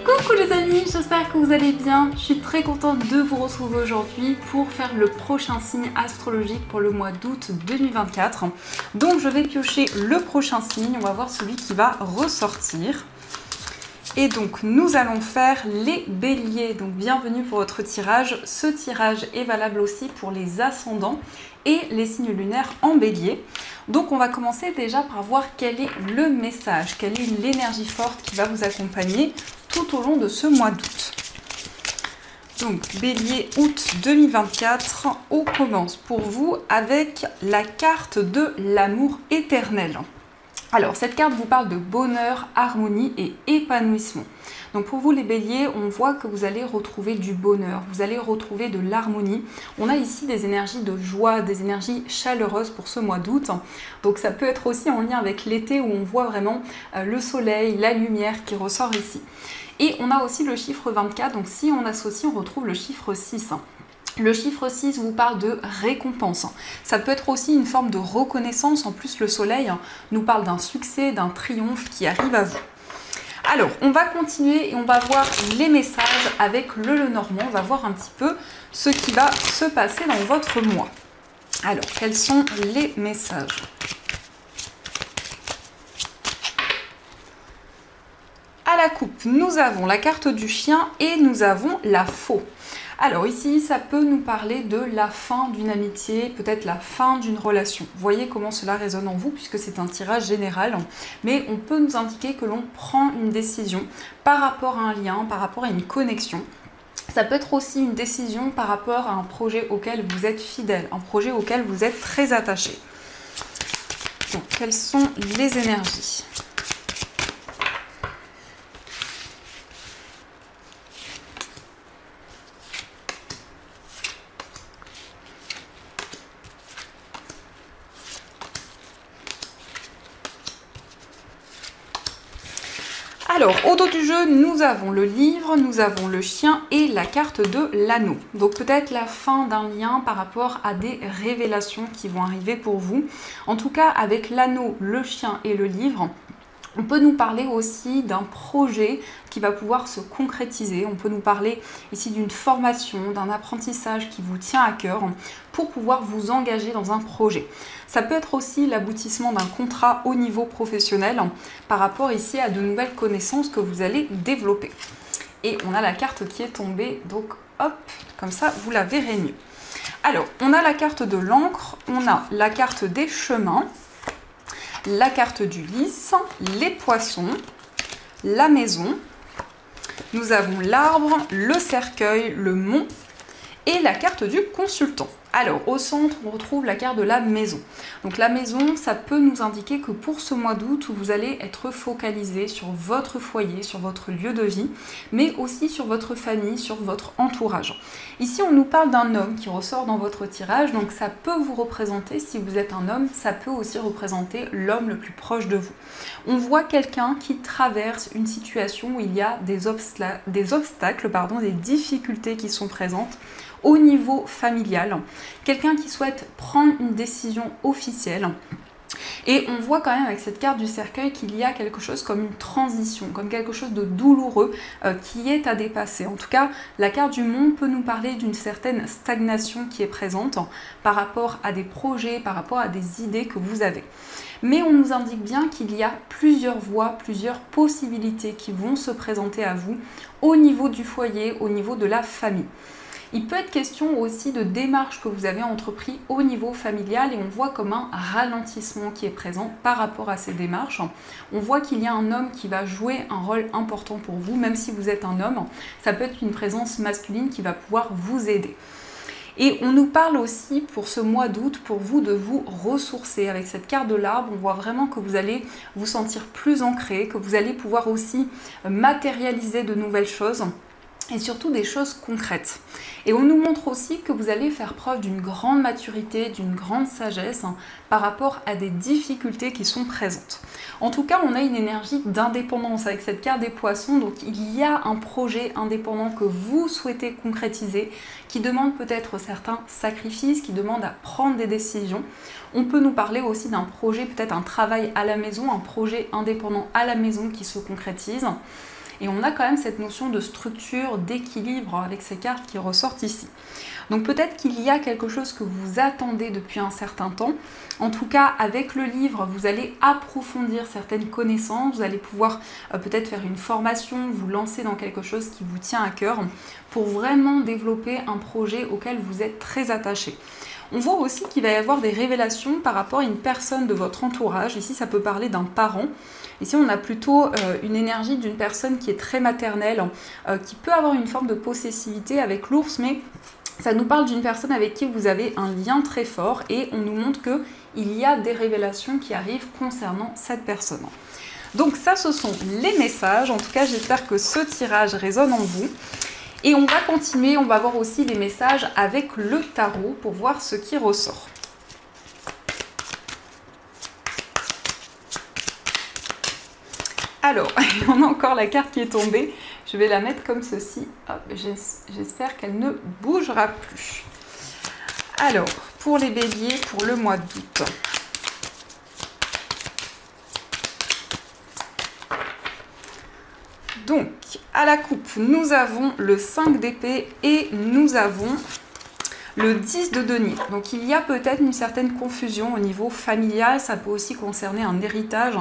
Coucou les amis, j'espère que vous allez bien. Je suis très contente de vous retrouver aujourd'hui pour faire le prochain signe astrologique pour le mois d'août 2024. Donc je vais piocher le prochain signe, on va voir celui qui va ressortir. Et donc nous allons faire les béliers, donc bienvenue pour votre tirage. Ce tirage est valable aussi pour les ascendants et les signes lunaires en bélier. Donc on va commencer déjà par voir quel est le message, quelle est l'énergie forte qui va vous accompagner tout au long de ce mois d'août. Donc bélier août 2024, on commence pour vous avec la carte de l'amour éternel. Alors, cette carte vous parle de bonheur, harmonie et épanouissement. Donc pour vous les béliers, on voit que vous allez retrouver du bonheur, vous allez retrouver de l'harmonie. On a ici des énergies de joie, des énergies chaleureuses pour ce mois d'août. Donc ça peut être aussi en lien avec l'été où on voit vraiment le soleil, la lumière qui ressort ici. Et on a aussi le chiffre 24, donc si on associe, on retrouve le chiffre 6. Le chiffre 6 vous parle de récompense. Ça peut être aussi une forme de reconnaissance. En plus, le soleil nous parle d'un succès, d'un triomphe qui arrive à vous. Alors, on va continuer et on va voir les messages avec le Lenormand. On va voir un petit peu ce qui va se passer dans votre mois. Alors, quels sont les messages ? À la coupe, nous avons la carte du chien et nous avons la faux. Alors ici, ça peut nous parler de la fin d'une amitié, peut-être la fin d'une relation. Voyez comment cela résonne en vous puisque c'est un tirage général, mais on peut nous indiquer que l'on prend une décision par rapport à un lien, par rapport à une connexion. Ça peut être aussi une décision par rapport à un projet auquel vous êtes fidèle, un projet auquel vous êtes très attaché. Donc, quelles sont les énergies ? Alors, au dos du jeu, nous avons le livre, nous avons le chien et la carte de l'anneau. Donc peut-être la fin d'un lien par rapport à des révélations qui vont arriver pour vous. En tout cas, avec l'anneau, le chien et le livre, on peut nous parler aussi d'un projet qui va pouvoir se concrétiser. On peut nous parler ici d'une formation, d'un apprentissage qui vous tient à cœur pour pouvoir vous engager dans un projet. Ça peut être aussi l'aboutissement d'un contrat au niveau professionnel par rapport ici à de nouvelles connaissances que vous allez développer. Et on a la carte qui est tombée, donc hop, comme ça vous la verrez mieux. Alors, on a la carte de l'encre, on a la carte des chemins, la carte du lys, les poissons, la maison, nous avons l'arbre, le cercueil, le mont et la carte du consultant. Alors, au centre, on retrouve la carte de la maison. Donc la maison, ça peut nous indiquer que pour ce mois d'août, vous allez être focalisé sur votre foyer, sur votre lieu de vie, mais aussi sur votre famille, sur votre entourage. Ici, on nous parle d'un homme qui ressort dans votre tirage, donc ça peut vous représenter, si vous êtes un homme, ça peut aussi représenter l'homme le plus proche de vous. On voit quelqu'un qui traverse une situation où il y a des obstacles, des difficultés qui sont présentes au niveau familial, quelqu'un qui souhaite prendre une décision officielle. Et on voit quand même avec cette carte du cercueil qu'il y a quelque chose comme une transition, comme quelque chose de douloureux qui est à dépasser. En tout cas, la carte du monde peut nous parler d'une certaine stagnation qui est présente par rapport à des projets, par rapport à des idées que vous avez. Mais on nous indique bien qu'il y a plusieurs voies, plusieurs possibilités qui vont se présenter à vous au niveau du foyer, au niveau de la famille. Il peut être question aussi de démarches que vous avez entreprises au niveau familial et on voit comme un ralentissement qui est présent par rapport à ces démarches. On voit qu'il y a un homme qui va jouer un rôle important pour vous, même si vous êtes un homme, ça peut être une présence masculine qui va pouvoir vous aider. Et on nous parle aussi pour ce mois d'août, pour vous, de vous ressourcer. Avec cette carte de l'arbre, on voit vraiment que vous allez vous sentir plus ancré, que vous allez pouvoir aussi matérialiser de nouvelles choses. Et surtout des choses concrètes. Et on nous montre aussi que vous allez faire preuve d'une grande maturité, d'une grande sagesse par rapport à des difficultés qui sont présentes. En tout cas, on a une énergie d'indépendance avec cette carte des poissons, donc il y a un projet indépendant que vous souhaitez concrétiser, qui demande peut-être certains sacrifices, qui demande à prendre des décisions. On peut nous parler aussi d'un projet, peut-être un travail à la maison, un projet indépendant à la maison qui se concrétise. Et on a quand même cette notion de structure, d'équilibre avec ces cartes qui ressortent ici. Donc peut-être qu'il y a quelque chose que vous attendez depuis un certain temps. En tout cas, avec le livre, vous allez approfondir certaines connaissances, vous allez pouvoir peut-être faire une formation, vous lancer dans quelque chose qui vous tient à cœur pour vraiment développer un projet auquel vous êtes très attaché. On voit aussi qu'il va y avoir des révélations par rapport à une personne de votre entourage. Ici, ça peut parler d'un parent. Ici, on a plutôt une énergie d'une personne qui est très maternelle, qui peut avoir une forme de possessivité avec l'ours, mais ça nous parle d'une personne avec qui vous avez un lien très fort et on nous montre qu'il y a des révélations qui arrivent concernant cette personne. Donc ça, ce sont les messages. En tout cas, j'espère que ce tirage résonne en vous. Et on va continuer, on va voir aussi les messages avec le tarot pour voir ce qui ressort. Alors, on a encore la carte qui est tombée. Je vais la mettre comme ceci. J'espère qu'elle ne bougera plus. Alors, pour les béliers, pour le mois d'août. Donc, à la coupe, nous avons le 5 d'épée et nous avons le 10 de denier. Donc il y a peut-être une certaine confusion au niveau familial, ça peut aussi concerner un héritage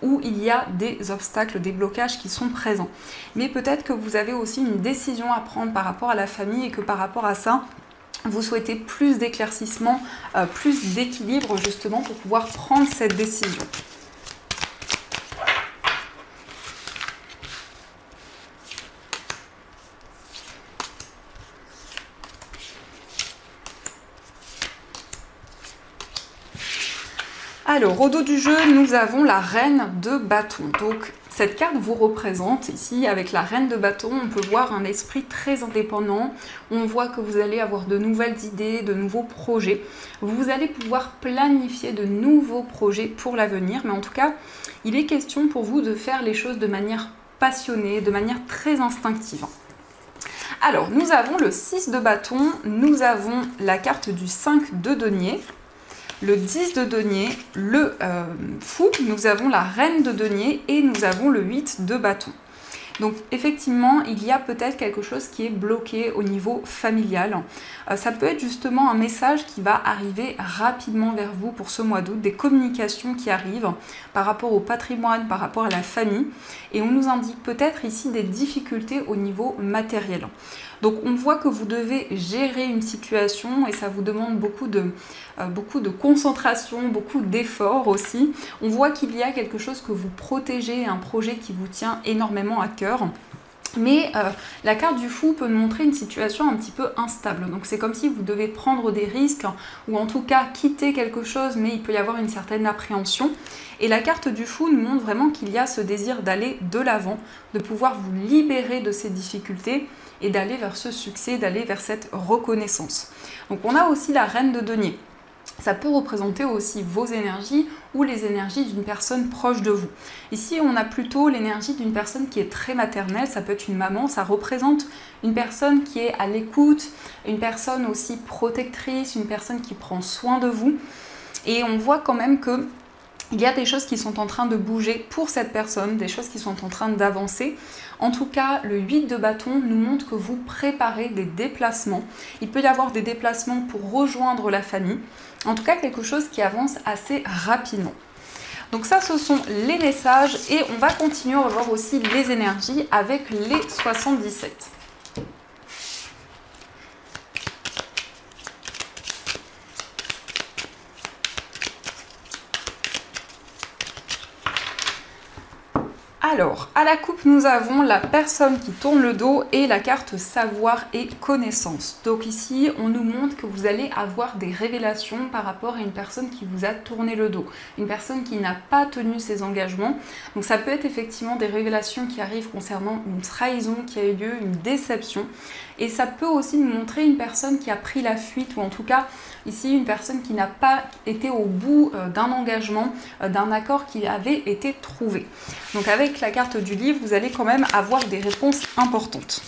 où il y a des obstacles, des blocages qui sont présents. Mais peut-être que vous avez aussi une décision à prendre par rapport à la famille et que par rapport à ça, vous souhaitez plus d'éclaircissement, plus d'équilibre justement pour pouvoir prendre cette décision. Alors, au dos du jeu, nous avons la reine de bâton. Donc, cette carte vous représente ici, avec la reine de bâton, on peut voir un esprit très indépendant. On voit que vous allez avoir de nouvelles idées, de nouveaux projets. Vous allez pouvoir planifier de nouveaux projets pour l'avenir. Mais en tout cas, il est question pour vous de faire les choses de manière passionnée, de manière très instinctive. Alors, nous avons le 6 de bâton, nous avons la carte du 5 de denier. Le 10 de denier, le fou, nous avons la reine de denier et nous avons le 8 de bâton. Donc effectivement, il y a peut-être quelque chose qui est bloqué au niveau familial. Ça peut être justement un message qui va arriver rapidement vers vous pour ce mois d'août, des communications qui arrivent par rapport au patrimoine, par rapport à la famille. Et on nous indique peut-être ici des difficultés au niveau matériel. Donc on voit que vous devez gérer une situation et ça vous demande beaucoup de concentration, beaucoup d'efforts aussi. On voit qu'il y a quelque chose que vous protégez, un projet qui vous tient énormément à cœur. Mais la carte du fou peut nous montrer une situation un petit peu instable. Donc c'est comme si vous devez prendre des risques ou en tout cas quitter quelque chose, mais il peut y avoir une certaine appréhension. Et la carte du fou nous montre vraiment qu'il y a ce désir d'aller de l'avant, de pouvoir vous libérer de ces difficultés et d'aller vers ce succès, d'aller vers cette reconnaissance. Donc on a aussi la reine de denier. Ça peut représenter aussi vos énergies ou les énergies d'une personne proche de vous. Ici, on a plutôt l'énergie d'une personne qui est très maternelle, ça peut être une maman, ça représente une personne qui est à l'écoute, une personne aussi protectrice, une personne qui prend soin de vous. Et on voit quand même que il y a des choses qui sont en train de bouger pour cette personne, des choses qui sont en train d'avancer. En tout cas, le 8 de bâton nous montre que vous préparez des déplacements. Il peut y avoir des déplacements pour rejoindre la famille. En tout cas, quelque chose qui avance assez rapidement. Donc ça, ce sont les messages et on va continuer, on va voir aussi les énergies avec les 77. Alors, à la coupe, nous avons la personne qui tourne le dos et la carte savoir et connaissance. Donc ici, on nous montre que vous allez avoir des révélations par rapport à une personne qui vous a tourné le dos, une personne qui n'a pas tenu ses engagements. Donc ça peut être effectivement des révélations qui arrivent concernant une trahison qui a eu lieu, une déception. Et ça peut aussi nous montrer une personne qui a pris la fuite, ou en tout cas, ici, une personne qui n'a pas été au bout d'un engagement, d'un accord qui avait été trouvé. Donc avec la carte du livre, vous allez quand même avoir des réponses importantes.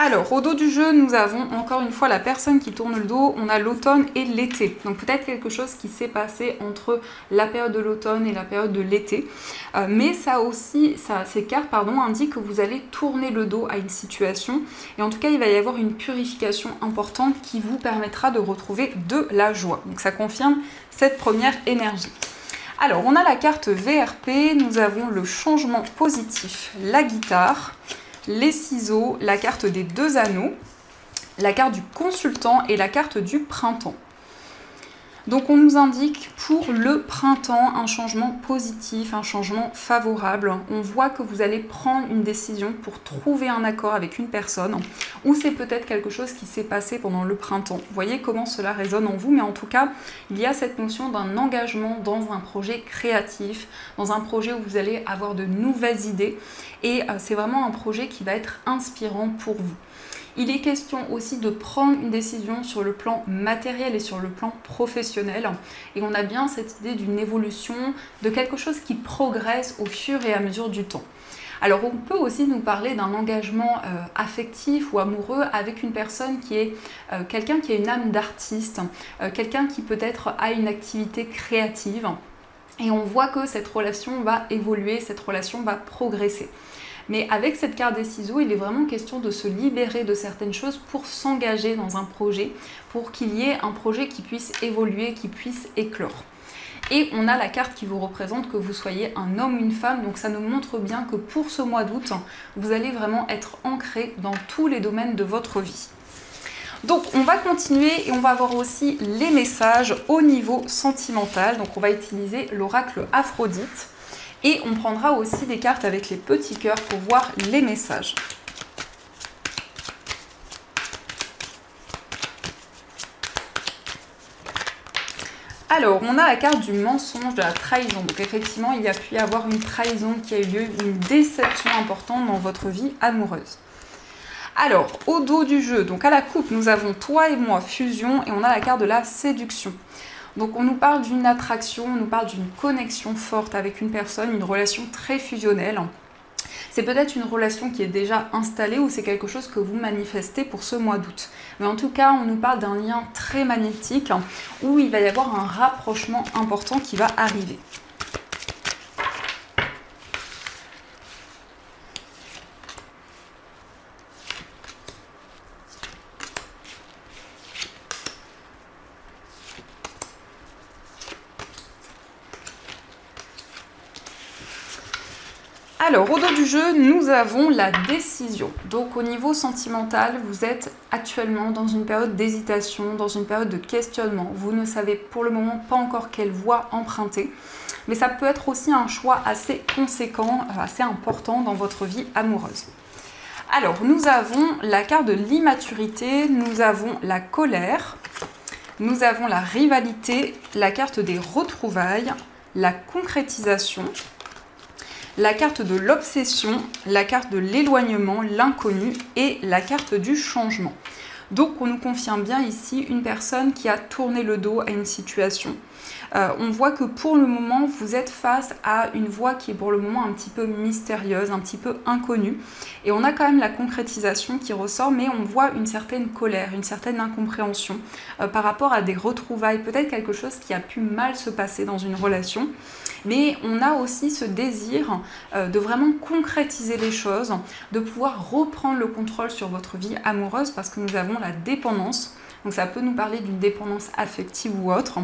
Alors, au dos du jeu, nous avons encore une fois la personne qui tourne le dos, on a l'automne et l'été. Donc peut-être quelque chose qui s'est passé entre la période de l'automne et la période de l'été. Mais ces cartes indiquent que vous allez tourner le dos à une situation. Et en tout cas, il va y avoir une purification importante qui vous permettra de retrouver de la joie. Donc ça confirme cette première énergie. Alors, on a la carte VRP, nous avons le changement positif, la guitare, les ciseaux, la carte des 2 anneaux, la carte du consultant et la carte du printemps. Donc on nous indique pour le printemps un changement positif, un changement favorable. On voit que vous allez prendre une décision pour trouver un accord avec une personne ou c'est peut-être quelque chose qui s'est passé pendant le printemps. Vous voyez comment cela résonne en vous, mais en tout cas, il y a cette notion d'un engagement dans un projet créatif, dans un projet où vous allez avoir de nouvelles idées et c'est vraiment un projet qui va être inspirant pour vous. Il est question aussi de prendre une décision sur le plan matériel et sur le plan professionnel. Et on a bien cette idée d'une évolution, de quelque chose qui progresse au fur et à mesure du temps. Alors on peut aussi nous parler d'un engagement affectif ou amoureux avec une personne qui est quelqu'un qui a une âme d'artiste, quelqu'un qui peut-être a une activité créative. Et on voit que cette relation va évoluer, cette relation va progresser. Mais avec cette carte des ciseaux, il est vraiment question de se libérer de certaines choses pour s'engager dans un projet, pour qu'il y ait un projet qui puisse évoluer, qui puisse éclore. Et on a la carte qui vous représente, que vous soyez un homme ou une femme, donc ça nous montre bien que pour ce mois d'août, vous allez vraiment être ancré dans tous les domaines de votre vie. Donc on va continuer et on va voir aussi les messages au niveau sentimental. Donc on va utiliser l'oracle Aphrodite. Et on prendra aussi des cartes avec les petits cœurs pour voir les messages. Alors, on a la carte du mensonge, de la trahison. Donc effectivement, il y a pu y avoir une trahison qui a eu lieu, une déception importante dans votre vie amoureuse. Alors, au dos du jeu, donc à la coupe, nous avons toi et moi, fusion, et on a la carte de la séduction. Donc on nous parle d'une attraction, on nous parle d'une connexion forte avec une personne, une relation très fusionnelle. C'est peut-être une relation qui est déjà installée ou c'est quelque chose que vous manifestez pour ce mois d'août. Mais en tout cas, on nous parle d'un lien très magnétique où il va y avoir un rapprochement important qui va arriver. Alors, au dos du jeu, nous avons la décision. Donc, au niveau sentimental, vous êtes actuellement dans une période d'hésitation, dans une période de questionnement. Vous ne savez pour le moment pas encore quelle voie emprunter. Mais ça peut être aussi un choix assez conséquent, assez important dans votre vie amoureuse. Alors, nous avons la carte de l'immaturité, nous avons la colère, nous avons la rivalité, la carte des retrouvailles, la concrétisation, la carte de l'obsession, la carte de l'éloignement, l'inconnu et la carte du changement. Donc on nous confirme bien ici une personne qui a tourné le dos à une situation. On voit que pour le moment, vous êtes face à une voie qui est pour le moment un petit peu mystérieuse, un petit peu inconnue. Et on a quand même la concrétisation qui ressort, mais on voit une certaine colère, une certaine incompréhension par rapport à des retrouvailles, peut-être quelque chose qui a pu mal se passer dans une relation. Mais on a aussi ce désir de vraiment concrétiser les choses, de pouvoir reprendre le contrôle sur votre vie amoureuse parce que nous avons la dépendance. Donc ça peut nous parler d'une dépendance affective ou autre.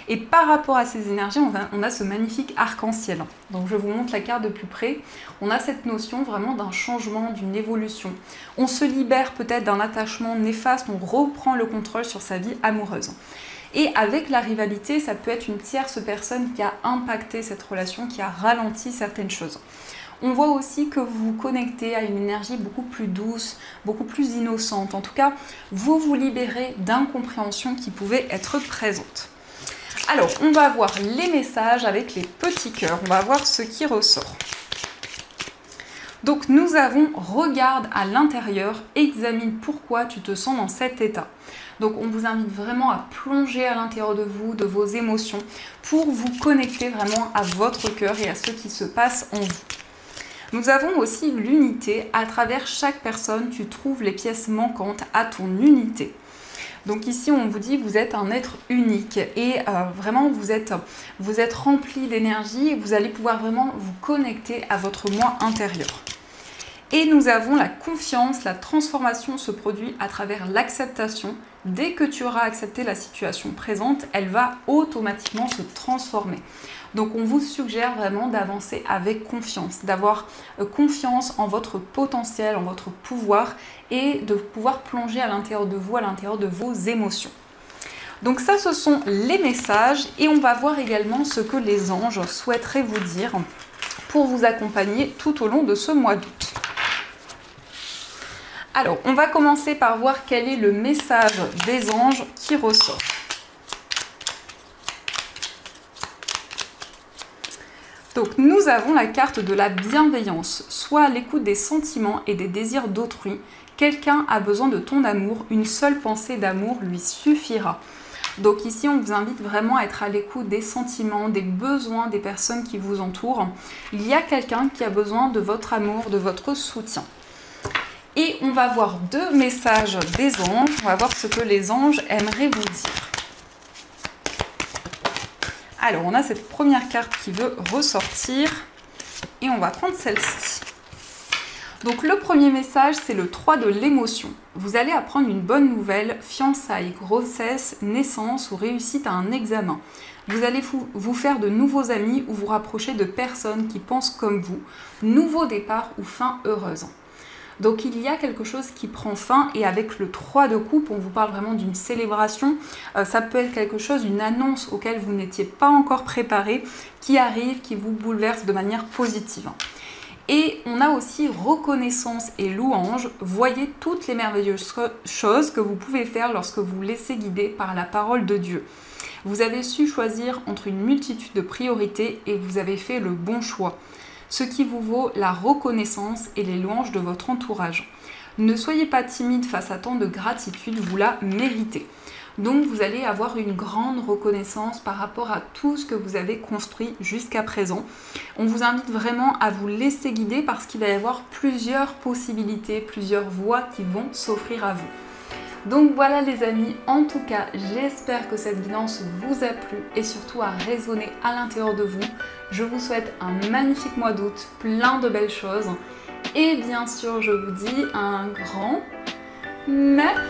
Et par rapport à ces énergies, on a ce magnifique arc-en-ciel. Donc je vous montre la carte de plus près. On a cette notion vraiment d'un changement, d'une évolution. On se libère peut-être d'un attachement néfaste, on reprend le contrôle sur sa vie amoureuse. Et avec la rivalité, ça peut être une tierce personne qui a impacté cette relation, qui a ralenti certaines choses. On voit aussi que vous vous connectez à une énergie beaucoup plus douce, beaucoup plus innocente. En tout cas, vous vous libérez d'incompréhensions qui pouvaient être présentes. Alors, on va voir les messages avec les petits cœurs. On va voir ce qui ressort. Donc, nous avons « Regarde à l'intérieur, examine pourquoi tu te sens dans cet état ». Donc, on vous invite vraiment à plonger à l'intérieur de vous, de vos émotions, pour vous connecter vraiment à votre cœur et à ce qui se passe en vous. Nous avons aussi l'unité. À travers chaque personne, tu trouves les pièces manquantes à ton unité. Donc ici, on vous dit vous êtes un être unique et vraiment vous êtes rempli d'énergie et vous allez pouvoir vraiment vous connecter à votre moi intérieur. Et nous avons la confiance, la transformation se produit à travers l'acceptation. Dès que tu auras accepté la situation présente, elle va automatiquement se transformer. Donc on vous suggère vraiment d'avancer avec confiance, d'avoir confiance en votre potentiel, en votre pouvoir et de pouvoir plonger à l'intérieur de vous, à l'intérieur de vos émotions. Donc ça, ce sont les messages et on va voir également ce que les anges souhaiteraient vous dire pour vous accompagner tout au long de ce mois d'août. Alors, on va commencer par voir quel est le message des anges qui ressort. Donc, nous avons la carte de la bienveillance, soit à l'écoute des sentiments et des désirs d'autrui. Quelqu'un a besoin de ton amour, une seule pensée d'amour lui suffira. Donc ici, on vous invite vraiment à être à l'écoute des sentiments, des besoins des personnes qui vous entourent. Il y a quelqu'un qui a besoin de votre amour, de votre soutien. Et on va voir deux messages des anges. On va voir ce que les anges aimeraient vous dire. Alors, on a cette première carte qui veut ressortir. Et on va prendre celle-ci. Donc, le premier message, c'est le 3 de l'émotion. Vous allez apprendre une bonne nouvelle, fiançailles, grossesse, naissance ou réussite à un examen. Vous allez vous faire de nouveaux amis ou vous rapprocher de personnes qui pensent comme vous. Nouveau départ ou fin heureuse. Donc il y a quelque chose qui prend fin et avec le 3 de coupe, on vous parle vraiment d'une célébration. Ça peut être quelque chose, une annonce auquel vous n'étiez pas encore préparé, qui arrive, qui vous bouleverse de manière positive. Et on a aussi reconnaissance et louange. Voyez toutes les merveilleuses choses que vous pouvez faire lorsque vous vous laissez guider par la parole de Dieu. Vous avez su choisir entre une multitude de priorités et vous avez fait le bon choix. Ce qui vous vaut la reconnaissance et les louanges de votre entourage. Ne soyez pas timide face à tant de gratitude, vous la méritez. Donc vous allez avoir une grande reconnaissance par rapport à tout ce que vous avez construit jusqu'à présent. On vous invite vraiment à vous laisser guider parce qu'il va y avoir plusieurs possibilités, plusieurs voies qui vont s'offrir à vous. Donc voilà les amis, en tout cas j'espère que cette guidance vous a plu et surtout a résonné à l'intérieur de vous. Je vous souhaite un magnifique mois d'août, plein de belles choses et bien sûr je vous dis un grand merci.